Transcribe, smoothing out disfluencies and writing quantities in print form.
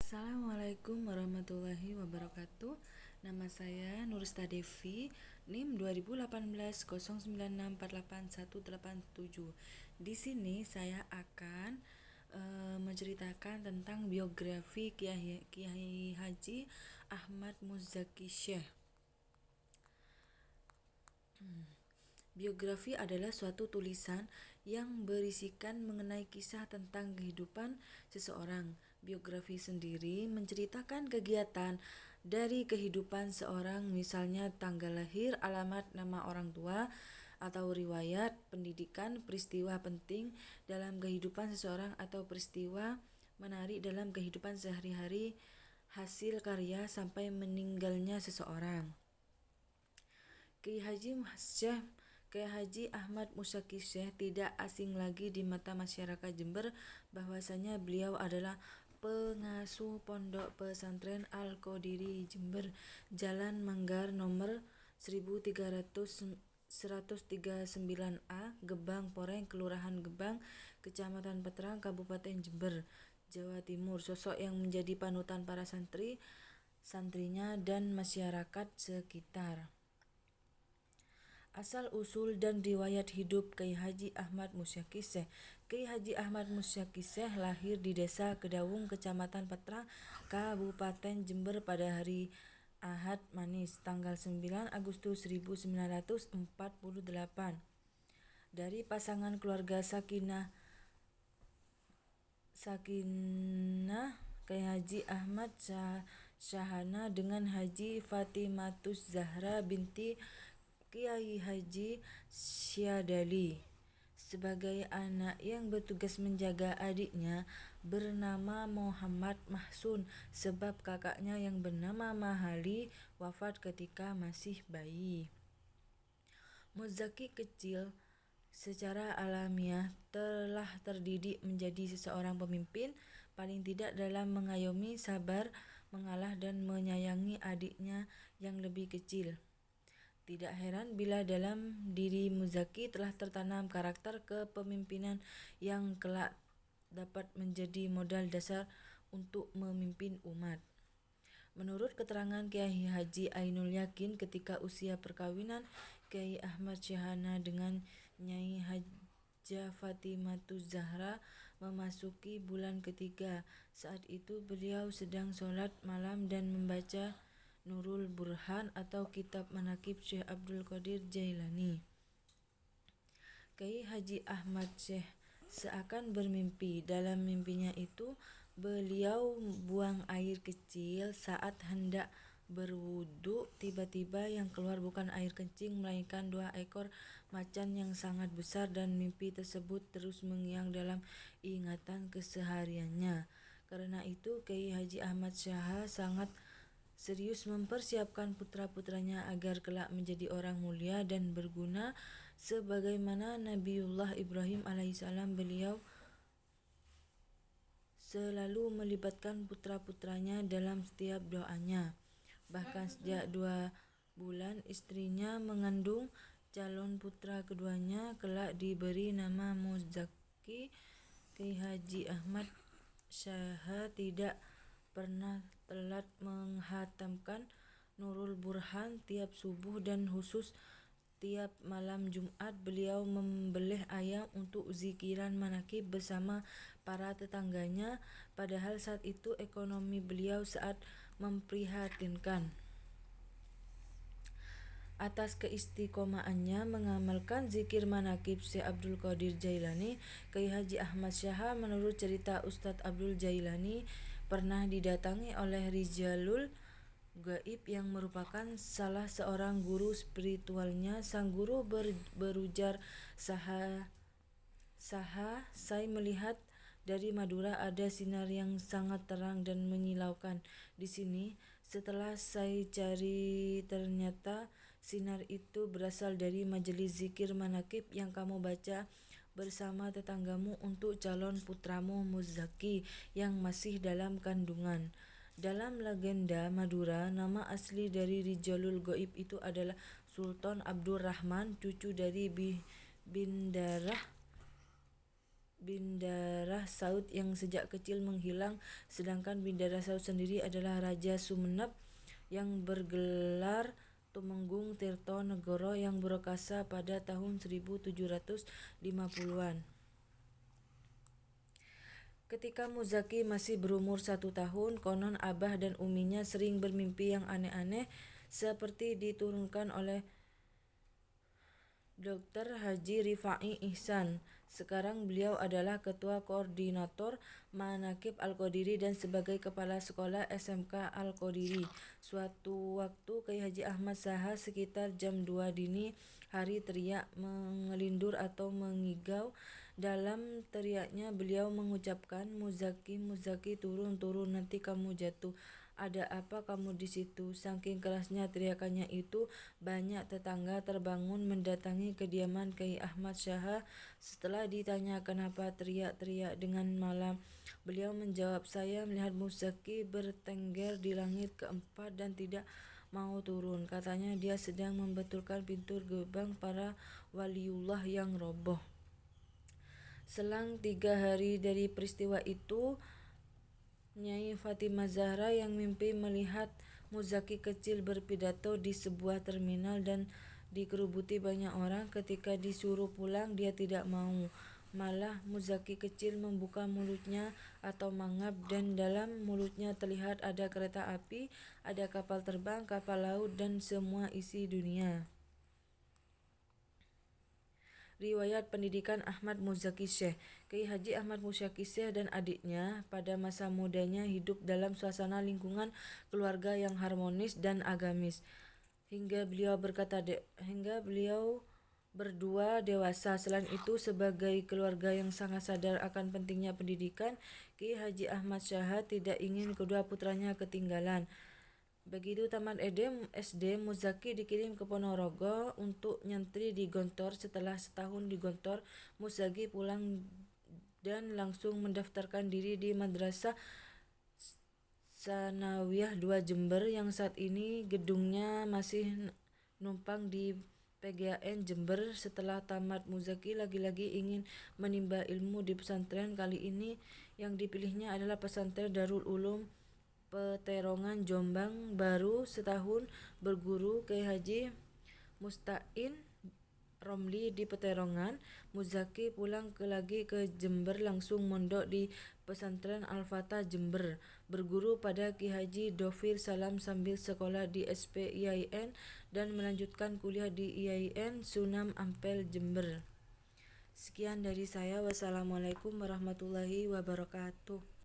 Assalamualaikum warahmatullahi wabarakatuh. Nama saya Nurista Devi, NIM 2018 09648187. Di sini saya akan menceritakan tentang biografi Kiai Haji Ahmad Muzaki Syekh. Biografi adalah suatu tulisan yang berisikan mengenai kisah tentang kehidupan seseorang. Biografi sendiri menceritakan kegiatan dari kehidupan seorang, misalnya tanggal lahir, alamat, nama orang tua, atau riwayat pendidikan, peristiwa penting dalam kehidupan seseorang atau peristiwa menarik dalam kehidupan sehari-hari, hasil karya sampai meninggalnya seseorang. Kiai Haji Ahmad Muzaki Syekh tidak asing lagi di mata masyarakat Jember, bahwasanya beliau adalah pengasuh Pondok Pesantren Al-Qadiri Jember, Jalan Manggar nomor 139A, Gebang Poreng, Kelurahan Gebang, Kecamatan Petrang, Kabupaten Jember, Jawa Timur. Sosok yang menjadi panutan para santrinya dan masyarakat sekitar. Asal-usul dan riwayat hidup Kiai Haji Ahmad Muzaki Syekh. Kiai Haji Ahmad Muzaki Syekh lahir di Desa Kedawung, Kecamatan Petrang, Kabupaten Jember pada hari Ahad Manis, tanggal 9 Agustus 1948, dari pasangan keluarga Sakinah Kiai Haji Ahmad Syahana dengan Haji Fatimatus Zahra binti Kiai Haji Syadali. Sebagai anak yang bertugas menjaga adiknya bernama Muhammad Mahsun, sebab kakaknya yang bernama Mahali wafat ketika masih bayi. Muzaki kecil secara alamiah telah terdidik menjadi seseorang pemimpin, paling tidak dalam mengayomi, sabar, mengalah dan menyayangi adiknya yang lebih kecil. Tidak heran bila dalam diri Muzaki telah tertanam karakter kepemimpinan yang kelak dapat menjadi modal dasar untuk memimpin umat. Menurut keterangan Kiai Haji Ainul Yakin, ketika usia perkawinan Kiai Ahmad Syahana dengan Nyai Hajah Fatimatus Zahra memasuki bulan ketiga, saat itu beliau sedang sholat malam dan membaca Nurul Burhan atau kitab manaqib Syekh Abdul Qadir Jailani. Kiai Haji Ahmad Syekh seakan bermimpi. Dalam mimpinya itu, beliau buang air kecil saat hendak berwudu. Tiba-tiba yang keluar bukan air kencing, melainkan 2 ekor macan yang sangat besar, dan mimpi tersebut terus mengiang dalam ingatan kesehariannya. Karena itu, Kiai Haji Ahmad Syah sangat serius mempersiapkan putra-putranya agar kelak menjadi orang mulia dan berguna, sebagaimana Nabiullah Ibrahim alaihissalam. Beliau selalu melibatkan putra-putranya dalam setiap doanya. Bahkan sejak 2 bulan istrinya mengandung calon putra keduanya kelak diberi nama Muzaki. Kiai Haji Ahmad Syah tidak pernah telat menghatamkan Nurul Burhan tiap subuh, dan khusus tiap malam Jumat beliau membelih ayam untuk zikiran manaqib bersama para tetangganya, padahal saat itu ekonomi beliau sangat memprihatinkan. Atas keistiqomahannya mengamalkan zikir manaqib Syekh Abdul Qadir Jailani, Kiai Haji Ahmad Syah menurut cerita Ustadz Abdul Jailani pernah didatangi oleh Rijalul Gaib yang merupakan salah seorang guru spiritualnya. Sang guru berujar, Saha, saya melihat dari Madura ada sinar yang sangat terang dan menyilaukan di sini. Setelah saya cari, ternyata sinar itu berasal dari majelis zikir manaqib yang kamu baca bersama tetanggamu untuk calon putramu Muzaki yang masih dalam kandungan. Dalam legenda Madura, nama asli dari Rijalul Gaib itu adalah Sultan Abdurrahman, cucu dari Bindarah Bindara Saud yang sejak kecil menghilang, sedangkan Bindara Saud sendiri adalah Raja Sumenep yang bergelar Tumenggung Tirtonegoro yang berkuasa pada tahun 1750-an. Ketika Muzaki masih berumur 1 tahun, konon abah dan uminya sering bermimpi yang aneh-aneh seperti diturunkan oleh Dr. Haji Rifai Ihsan. Sekarang beliau adalah Ketua Koordinator Manaqib Al-Qadiri dan sebagai Kepala Sekolah SMK Al-Qadiri. Suatu waktu Kiai Haji Ahmad Saha sekitar jam 2 dini hari teriak mengelindur atau mengigau. Dalam teriaknya beliau mengucapkan, "Muzaki, Muzaki, turun, turun, nanti kamu jatuh. Ada apa kamu di situ?" Saking kerasnya teriakannya itu, banyak tetangga terbangun mendatangi kediaman Kiai Ahmad Saha. Setelah ditanya kenapa teriak-teriak dengan malam, beliau menjawab, "Saya melihat Muzaki bertengger di langit keempat dan tidak mau turun. Katanya dia sedang membetulkan pintu gerbang para waliullah yang roboh." Selang 3 hari dari peristiwa itu, Nyai Fatimah Zahra yang mimpi melihat Muzaki kecil berpidato di sebuah terminal dan dikerubuti banyak orang. Ketika disuruh pulang, dia tidak mau. Malah Muzaki kecil membuka mulutnya atau mangap dan dalam mulutnya terlihat ada kereta api, ada kapal terbang, kapal laut dan semua isi dunia. Riwayat pendidikan Ahmad Muzaki Syekh. Kiai Haji Ahmad Muzaki Syekh dan adiknya pada masa mudanya hidup dalam suasana lingkungan keluarga yang harmonis dan agamis. Hingga beliau berdua dewasa. Selain itu, sebagai keluarga yang sangat sadar akan pentingnya pendidikan, Kiai Haji Ahmad Saha tidak ingin kedua putranya ketinggalan. Begitu tamat SD, Muzaki dikirim ke Ponorogo untuk nyantri di Gontor. Setelah setahun di Gontor, Muzaki pulang dan langsung mendaftarkan diri di Madrasah Sanawiyah 2 Jember yang saat ini gedungnya masih numpang di PGAN Jember. Setelah tamat, Muzaki lagi-lagi ingin menimba ilmu di pesantren. Kali ini yang dipilihnya adalah pesantren Darul Ulum Peterongan Jombang. Baru setahun berguru Kiai Haji Musta'in Romli di Peterongan, Muzaki pulang lagi ke Jember langsung mondok di pesantren Al-Fatah Jember, berguru pada Kiai Haji Dofir Salam sambil sekolah di SP IAIN dan melanjutkan kuliah di IAIN Sunan Ampel Jember. Sekian dari saya. Wassalamualaikum warahmatullahi wabarakatuh.